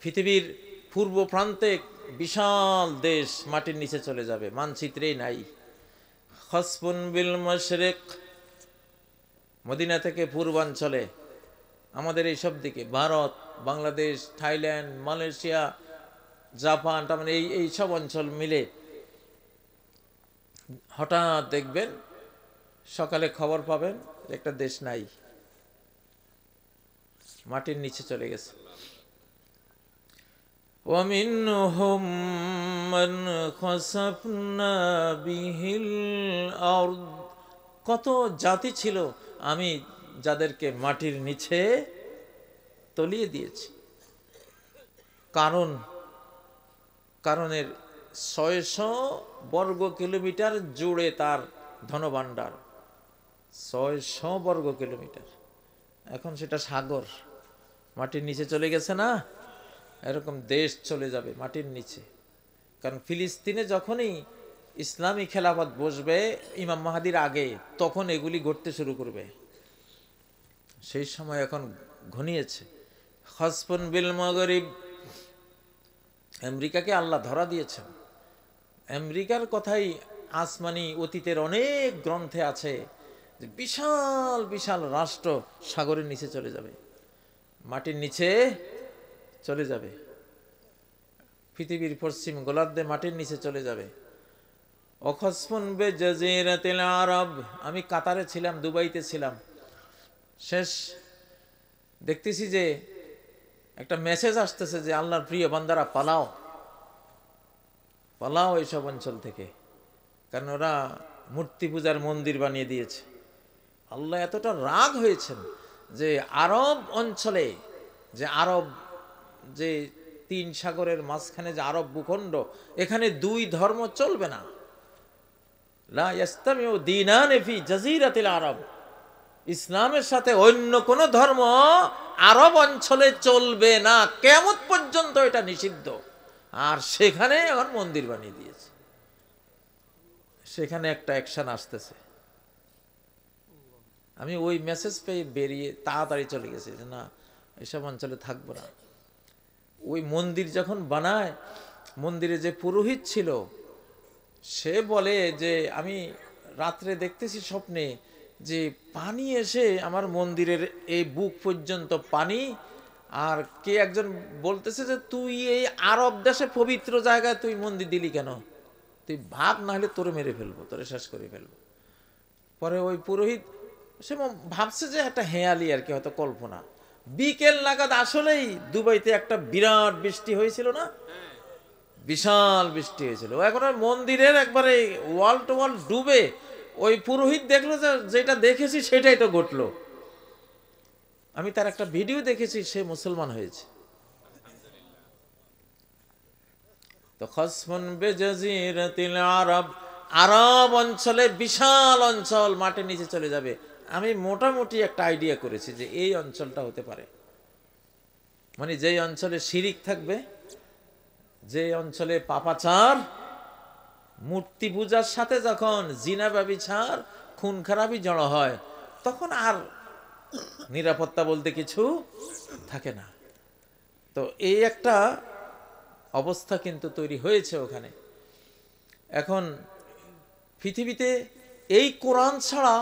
পৃথিবীর পূর্ব প্রান্তে বিশাল দেশ মাটির নিচে চলে যাবে, মানচিত্রেই নাই। খসফুন বিল মাশরিক, মদিনা থেকে পূর্বাঞ্চলে আমাদের এই সব দিকে Bharat, Bangladesh, Thailand, Malaysia, Japan, তার মানে এই সব অঞ্চল মিলে হঠাৎ দেখবেন সকালে খবর পাবেন একটা দেশ নাই, মাটির নিচে চলে গেছে। وَمِنْهُمْ مَنْ خَسَفْنَا بِهِ الْأَرْضَ, কত জাতি ছিল আমি যাদেরকে মাটির নিচে তলিয়ে দিয়েছি। কারণের 600 বর্গ কিলোমিটার জুড়ে তার ধনভাণ্ডার, 600 বর্গ কিলোমিটার। এখন সেটা সাগর, মাটির নিচে চলে গেছে না? এরকম দেশ চলে যাবে মাটির নিচে। কারণ ফিলিস্তিনে যখনই ইসলামী খেলাফত বসবে ইমাম মাহাদির আগে, তখন এগুলি ঘটতে শুরু করবে। সেই সময় এখন ঘনিয়েছে। খসফুন বিল মাগরিব, আমেরিকাকে আল্লাহ ধরা দিয়েছেন। আমেরিকার কথাই আসমানি অতীতের অনেক গ্রন্থে আছে যে বিশাল বিশাল রাষ্ট্র সাগরের নিচে চলে যাবে, মাটির নিচে চলে যাবে। পৃথিবীর পশ্চিম গোলার্ধে মাটির নিচে চলে যাবে। অখসফুন বে জাজিরাতিল আরব, আমি কাতারে ছিলাম, দুবাইতে ছিলাম, শেষ দেখতেছি যে একটা মেসেজ আসতেছে যে আল্লাহর প্রিয় বান্দারা পালাও, পালাও এইসব অঞ্চল থেকে, কারণ ওরা মূর্তি পূজার মন্দির বানিয়ে দিয়েছে। আল্লাহ এতটা রাগ হয়েছেন যে আরব অঞ্চলে, যে আরব, যে 3 সাগরের মাঝখানে যে আরব ভূখণ্ড, এখানে 2 ধর্ম চলবে না। লা ইয়াস্তামিউ দীনানি ফি জাজিরাতিল আরব, ইসলামের সাথে অন্য কোন ধর্ম আরব অঞ্চলে চলবে না, কিয়ামত পর্যন্ত এটা নিষিদ্ধ। আর সেখানে এখন মন্দির বানিয়ে দিয়েছে, সেখানে একটা অ্যাকশন আসতেছে। আমি ওই মেসেজ পেয়ে বেরিয়ে তাড়াতাড়ি চলে গেছি যে না, এসব অঞ্চলে থাকবো না। ওই মন্দির যখন বানায়, মন্দিরে যে পুরোহিত ছিল সে বলে যে আমি রাত্রে দেখতেছি স্বপ্নে যে পানি এসে আমার মন্দিরের এই বুক পর্যন্ত পানি, আর কে একজন বলতেছে যে তুই এই আরব দেশে পবিত্র জায়গায় তুই মন্দির দিলি কেন, তুই ভাগ, না হলে তোরে মেরে ফেলবো, তোরে শেষ করে ফেলবো। পরে ওই পুরোহিত সে ভাবছে যে একটা হেয়ালি আর কি, হয়তো কল্পনা। বিকেল নাগাদ আসলেই দুবাইতে একটা বিরাট বৃষ্টি হয়েছিল না, বিশাল বৃষ্টি হয়েছিল। এখন আর মন্দিরের একবারে ওয়াল টু ওয়াল ডুবে। ওই পুরোহিত দেখলো যে যেটা দেখেছি সেটাই তো ঘটলো। আমি তার একটা ভিডিও দেখেছি, সে মুসলমান হয়েছে। তো খসফুন বিজাজিরাতিল আরব, আরব অঞ্চলে বিশাল অঞ্চল মাটির নিচে চলে যাবে। আমি মোটামুটি একটা আইডিয়া করেছি যে এই অঞ্চলটা হতে পারে, মানে যেই অঞ্চলে শিরিক থাকবে, যে অঞ্চলে পাপাচার, মূর্তি পূজার সাথে যখন জিনা ব্যভিচার, খুন খারাপি জড়ো হয়, তখন আর নিরাপত্তা বলতে কিছু থাকে না। তো এই একটা অবস্থা কিন্তু তৈরি হয়েছে ওখানে। এখন পৃথিবীতে এই কোরআন ছাড়া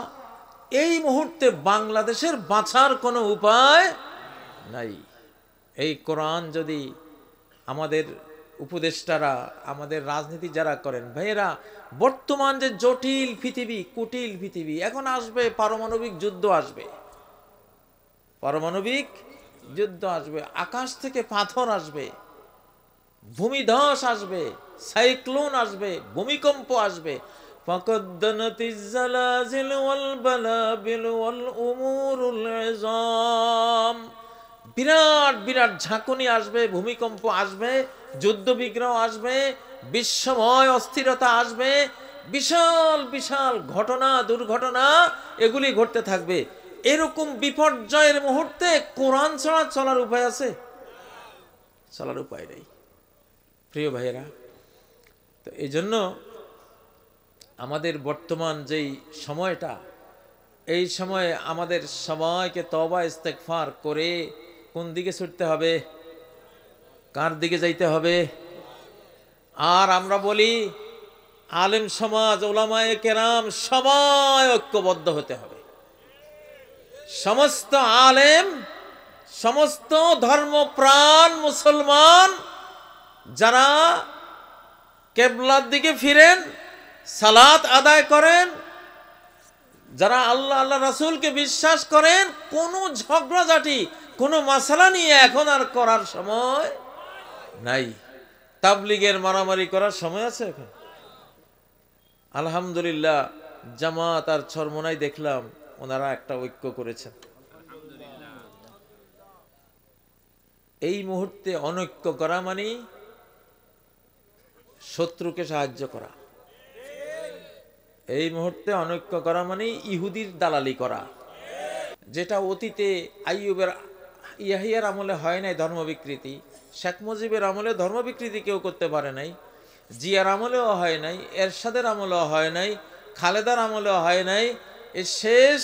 এই মুহূর্তে বাংলাদেশের বাঁচার কোনো উপায় নাই। এই কোরআন যদি আমাদের উপদেষ্টারা, আমাদের রাজনীতি যারা করেন, ভাইয়েরা, বর্তমান যে জটিল পৃথিবী, কুটিল পৃথিবী, এখন আসবে পারমাণবিক যুদ্ধ, আসবে পারমাণবিক যুদ্ধ, আসবে আকাশ থেকে পাথর আসবে, ভূমিধস আসবে, সাইক্লোন আসবে, ভূমিকম্প আসবে। ফাকাদ্দানাতিজ জালাজিল ওয়াল বালাবিল ওয়াল উমুরুল ইযাম, বিরাট বিরাট ঝাঁকুনি আসবে, ভূমিকম্প আসবে, যুদ্ধ বিগ্রহ আসবে, বিশ্বময় অস্থিরতা আসবে, বিশাল বিশাল ঘটনা, দুর্ঘটনা এগুলি ঘটতে থাকবে। এরকম বিপর্যয়ের মুহূর্তে কোরআন ছাড়া চলার উপায় আছে? চলার উপায় নেই প্রিয় ভাইয়েরা। তো এই জন্য আমাদের বর্তমান যেই সময়টা, এই সময়ে আমাদের সবাইকে তওবা ইস্তেগফার করে কোন দিকে ছুটতে হবে? কার দিকে যাইতে হবে? আর আমরা বলি আলেম সমাজ, ওলামায়ে কেরাম সবাই ঐক্যবদ্ধ হতে হবে। সমস্ত আলেম, সমস্ত ধর্মপ্রাণ মুসলমান যারা কিবলার দিকে ফিরেন, সালাত আদায় করেন, যারা আল্লাহ আল্লাহ রাসূলকে বিশ্বাস করেন, কোনো ঝগড়াঝাটি, কোনো মাসালা নিয়ে এখন আর করার সময় নাই। তাবলিগের মারামারি করার সময় আছে এখন? আলহামদুলিল্লাহ, জামাত আর চরমোনাই দেখলাম ওনারা একটা ঐক্য করেছেন। এই মুহূর্তে অনৈক্য করা মানে শত্রুকে সাহায্য করা। এই মুহূর্তে অনৈক্য করা মানে ইহুদির দালালি করা, যেটা অতীতে আইয়ুবের ইয়াহিয়ার আমলে হয় নাই ধর্ম বিকৃতি, শেখ মুজিবের আমলে ধর্ম বিকৃতি কেউ করতে পারে নাই, জিয়ার আমলেও হয় নাই, এরশাদের আমলেও হয় নাই, খালেদার আমলেও হয় নাই। এ শেষ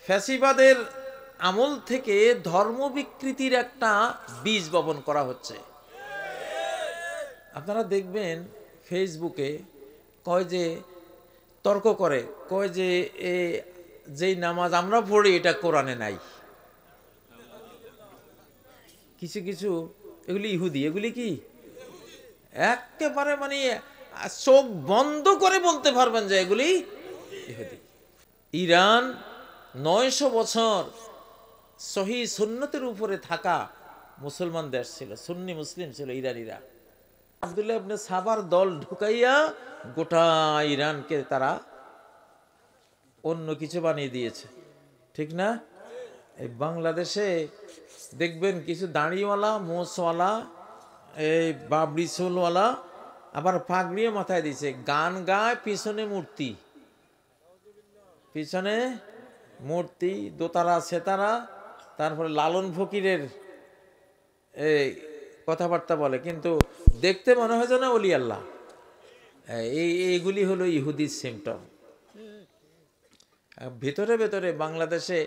ফ্যাসিবাদের আমল থেকে ধর্ম বিকৃতির একটা বীজ বপন করা হচ্ছে। আপনারা দেখবেন ফেসবুকে কয় যে তর্ক করে, কয় যে যেই নামাজ আমরা পড়ি এটা কোরআনে নাই। কিছু কিছু এগুলি ইহুদি, এগুলি কি একেবারে মানে চোখ বন্ধ করে বলতে পারবেন যে এগুলি ইহুদি। ইরান 900 বছর সহি সুন্নতের উপরে থাকা মুসলমান দেশ ছিল, সুন্নি মুসলিম ছিল ইরানিরা। আব্দুল্লাহ ইবনে সাবার দল ঢুকাইয়া গোটা ইরানকে তারা অন্য কিছু বানিয়ে দিয়েছে, ঠিক না? এই বাংলাদেশে দেখবেন কিছু দাড়িওয়ালা, মোছওয়ালা, এই বাবরি চুলওয়ালা, আবার পাগড়িও মাথায় দিয়েছে, গান গায়, পিছনে মূর্তি, পিছনে মূর্তি, দোতারা সেতারা, তারপরে লালন ফকিরের এই কথাবার্তা বলে, কিন্তু দেখতে মনে হয় যেন ওলি আল্লাহ। এইগুলি হলো ইহুদি সিমটম। ভেতরে ভেতরে বাংলাদেশে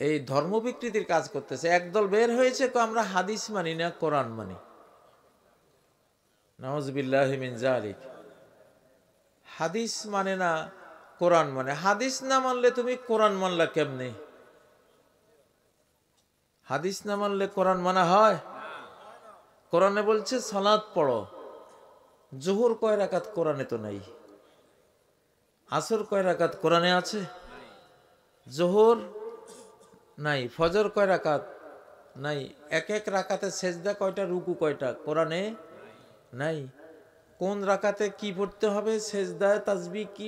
এই ধর্ম বিকৃতির কাজ করতেছে। একদল বের হয়েছে আমরা হাদিস মানি না, কোরআন মানি। নাউযুবিল্লাহি মিন যালিক। হাদিস মানে না, কোরআন মানে। হাদিস না মানলে তুমি কোরআন মানলা কেমনে? হাদিস না মানলে কোরআন মানা হয়? কোরআনে বলছে সালাত পড়ো, জোহর কয় রাকাত কোরআনে তো নাই। আসর কয় রাকাত কোরআনে আছে? জোহর নাই। ফজর কয় রাকাত? নাই। এক এক রাকাতে সেজদা কয়টা, রুকু কয়টা? কোরআনে নাই। কোন রাকাতে কি পড়তে হবে, সেজদায় তাসবিহ কি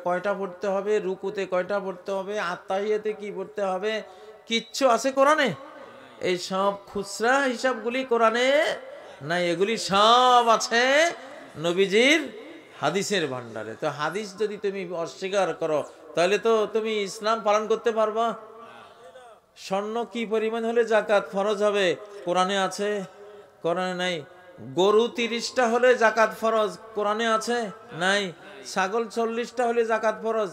কয়টা পড়তে হবে, রুকুতে কয়টা পড়তে হবে, আত্তাহিয়াতে কি পড়তে হবে, কিচ্ছু আছে কোরআনে? এই সব খুচরা হিসাবগুলি কোরআনে নাই, এগুলি সব আছে নবীজির হাদিসের ভান্ডারে। তো হাদিস যদি তুমি অস্বীকার করো তাহলে তো তুমি ইসলাম পালন করতে পারবা? স্বর্ণ কি পরিমাণ হলে জাকাত ফরজ হবে, কোরআনে আছে? কোরআনে নাই। গরু 30টা হলে জাকাত ফরজ, কোরআনে আছে? নাই। ছাগল 40টা হলে জাকাত ফরজ,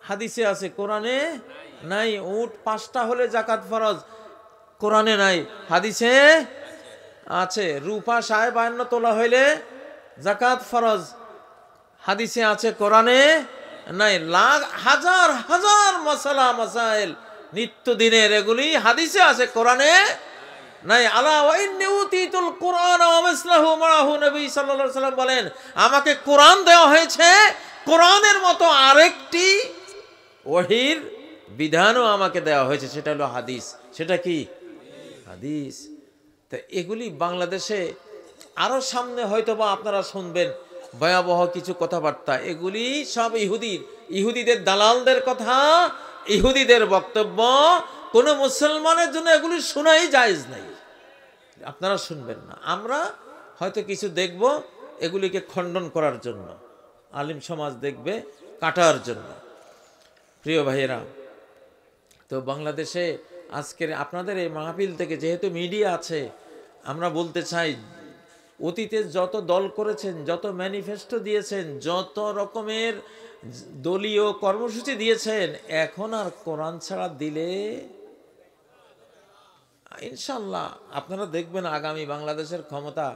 হাদিসে আছে, কোরআনে নাই। উট 5টা হলে জাকাত ফরজ, কোরআনে নাই, হাদিসে আছে। রূপা 52 তোলা হইলে জাকাত ফরজ, হাদিসে আছে, কোরআনে নাই। লাখ হাজার হাজার মাসালা মাসাইল নিত্যদিনের, এগুলি হাদিসে আছে, কোরআনে নাই। আলা ওয়া ইন্নী উতীতুল কুরআন ওয়া মিসলাহু মাআহু, নবী সাল্লাল্লাহু আলাইহি ওয়াসাল্লাম বলেন, আমাকে কোরআন দেওয়া হয়েছে, কোরআনের মতো আরেকটি ওহীর বিধানও আমাকে দেওয়া হয়েছে, সেটা হলো হাদিস। সেটা কি? হাদিস। তো এগুলি বাংলাদেশে আরো সামনে হয়তো বা আপনারা শুনবেন ভয়াবহ কিছু কথাবার্তা। এগুলি সব ইহুদিদের দালালদের কথা, ইহুদিদের বক্তব্য। কোন মুসলমানের জন্য এগুলি শোনাই জায়েজ নাই, আপনারা শুনবেন না। আমরা হয়তো কিছু দেখব এগুলিকে খণ্ডন করার জন্য, আলিম সমাজ দেখবে কাটার জন্য। প্রিয় ভাইয়েরা, তো বাংলাদেশে আজকের আপনাদের এই মাহফিল থেকে যেহেতু মিডিয়া আছে, আমরা বলতে চাই, অতীতে যত দল করেছেন, যত ম্যানিফেস্টো দিয়েছেন, যত রকমের দলীয় কর্মসূচি দিয়েছেন, এখন আর কোরআন ছাড়া দিলে ইনশাল্লাহ আপনারা দেখবেন আগামী বাংলাদেশের ক্ষমতা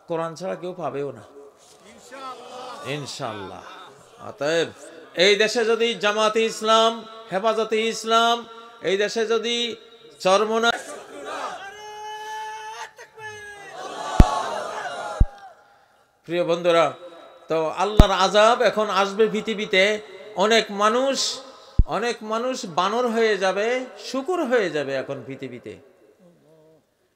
কোরআন ছাড়া কেউ পাবেও না ইনশাল্লাহ। অতএব এই দেশে যদি জামাতে ইসলাম, হেফাজতে ইসলাম, এই দেশে যদি চরমনা, প্রিয় বন্ধুরা, তো আল্লাহর আযাব এখন আসবে পৃথিবীতে। অনেক মানুষ বানর হয়ে যাবে, শূকর হয়ে যাবে এখন পৃথিবীতে।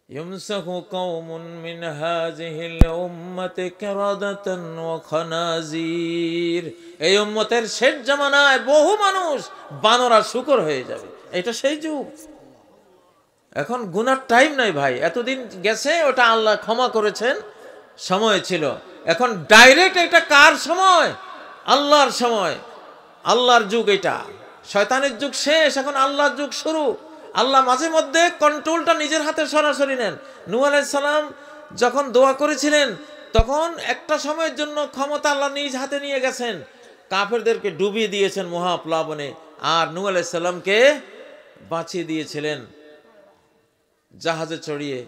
ইউমসাহু কওমুন মিন হাযিহিল উম্মতি কিরাদাতান ওয়া খানাজির। এই উম্মতের শেষ জামানায় বহু মানুষ বানর আর শূকর হয়ে যাবে। এটা সেই যুগ। এখন গুনার টাইম নাই ভাই, এতদিন গেছে, ওটা আল্লাহ ক্ষমা করেছেন, সময় ছিল। এখন ডাইরেক্ট এটা কার সময়? আল্লাহর সময়, আল্লাহর যুগ। এটা শয়তানের যুগ শেষ, এখন আল্লাহর যুগ শুরু। আল্লাহ মাঝে মধ্যে কন্ট্রোলটা নিজের হাতে সরাসরি নেন। নূহ আলাইহিস সালাম যখন দোয়া করেছিলেন, তখন একটা সময়ের জন্য ক্ষমতা আল্লাহ নিজ হাতে নিয়ে গেছেন, কাফেরদেরকে ডুবিয়ে দিয়েছেন মহাপ্লাবনে, আর নূহ আলাইহিস সালামকে বাঁচিয়ে দিয়েছিলেন জাহাজে চড়িয়ে।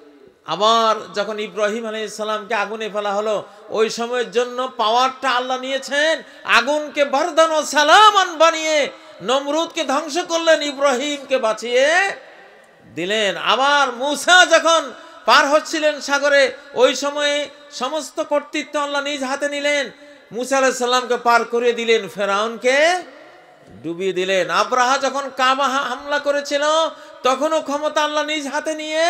আবার যখন ইব্রাহিম আলাইহিস সালামকে আগুনে ফেলা হলো, ওই সময়ের জন্য পাওয়ারটা আল্লাহ নিয়েছেন, আগুনকে বারদান ও সালামান বানিয়ে নমরুদকে ধ্বংস করলেন, ইব্রাহিমকে বাঁচিয়ে দিলেন। আবার মূসা যখন পার হচ্ছিলেন সাগরে, ওই সময়ে সমস্ত কর্তৃত্ব আল্লাহ নিজ হাতে নিলেন, মূসা আলাইহিস সালামকে পার করে দিলেন, ফেরাউনকে ডুবিয়ে দিলেন। আব্রাহা যখন কাবা হামলা করেছিল, তখনও ক্ষমতা আল্লাহ নিজ হাতে নিয়ে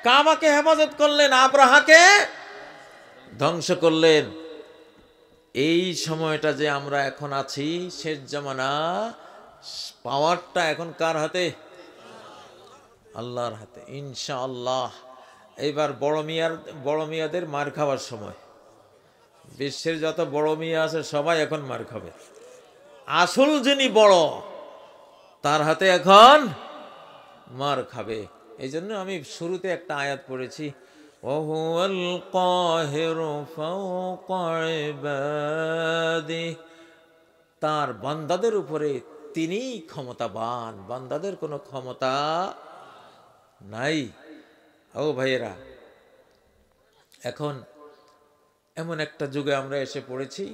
কাবাকে হেফাজত করলেন, আব্রাহাকে ধ্বংস করলেন। এই সময়টা যে আমরা এখন আছি, শেষ জামানা, পাওয়ারটা এখন কার হাতে? আল্লাহর হাতে ইনশাআল্লাহ। এইবার বড় মিয়াদের মার খাওয়ার সময়। বিশ্বের যত বড় মিয়া আছে সবাই এখন মার খাবে। আসল যিনি বড়, তার হাতে এখন মার খাবে। এই জন্য আমি শুরুতে একটা আয়াত পড়েছি, ওয়াহুয়াল কাহিরু ফাওকা ইবাদিহি, তার বান্দাদের উপরে তিনিই ক্ষমতাবান, বান্দাদের কোনো ক্ষমতা নাই। ও ভাইয়েরা, এখন এমন একটা যুগে আমরা এসে পড়েছি,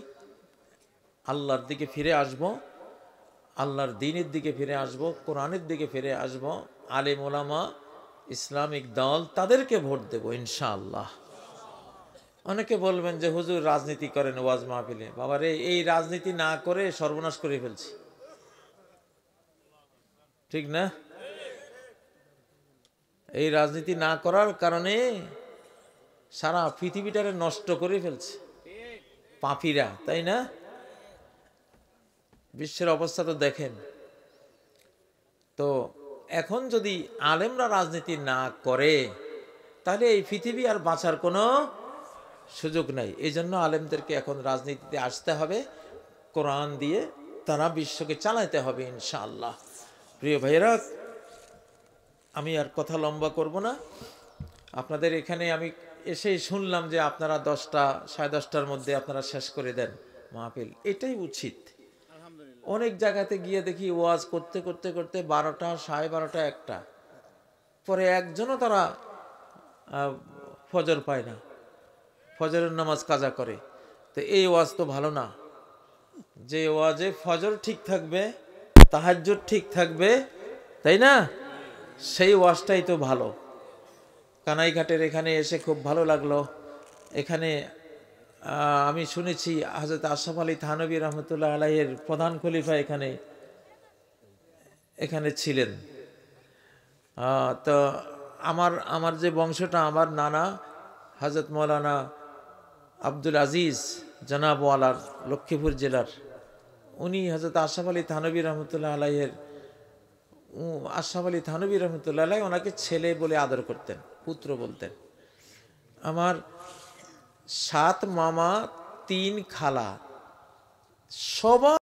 আল্লাহর দিকে ফিরে আসব, আল্লাহর দ্বীনের দিকে ফিরে আসব, কোরআনের দিকে ফিরে আসব, আলেম ওলামা, ইসলামিক দল, তাদেরকে ভোট দেব ইনশাআল্লাহ। অনেকে বলবেন যে হুজুর রাজনীতি করেন ওয়াজ মাহফিলে। বাবারে, এই রাজনীতি না করে সর্বনাশ করে ফেলছি, ঠিক না? এই রাজনীতি না করার কারণে সারা পৃথিবীটারে নষ্ট করে ফেলছে পাপীরা, তাই না? বিশ্বের অবস্থা তো দেখেন। তো এখন যদি আলেমরা রাজনীতি না করে, তাহলে এই পৃথিবী আর বাঁচার কোনো সুযোগ নাই। এই জন্য আলেমদেরকে এখন রাজনীতিতে আসতে হবে, কোরআন দিয়ে তারা বিশ্বকে চালাতে হবে ইনশাআল্লাহ। প্রিয় ভাইয়েরা, আমি আর কথা লম্বা করব না। আপনাদের এখানে আমি এসেই শুনলাম যে আপনারা 10টা, 10:30টার মধ্যে আপনারা শেষ করে দেন মাহফিল। এটাই উচিত। অনেক জায়গাতে গিয়ে দেখি ওয়াজ করতে করতে করতে 12টা, 12:30, 1টা, পরে একজনও তারা ফজর পায় না, ফজরের নামাজ কাজা করে। তো এই ওয়াজ তো ভালো না। যে ওয়াজে ফজর ঠিক থাকবে, তাহাজ্জুদ ঠিক থাকবে, তাই না, সেই ওয়াজটাই তো ভালো। কানাইঘাটের এখানে এসে খুব ভালো লাগলো। এখানে আমি শুনেছি হযরত আশরাফ আলী থানভী রহমতুল্লাহ আলাইহির প্রধান খলিফা এখানে ছিলেন। তো আমার যে বংশটা, আমার নানা হযরত মৌলানা আব্দুল আজিজ জনাবওয়ালার, লক্ষ্মীপুর জেলার, উনি হযরত আশরাফ আলী থানভী রহমতুল্লাহ আলাইহির, আশরাফ আলী থানভী রহমতুল্লাহ আলাইহি ওনাকে ছেলে বলে আদর করতেন, পুত্র বলতেন। আমার 7 মামা, 3 খালা, সবাই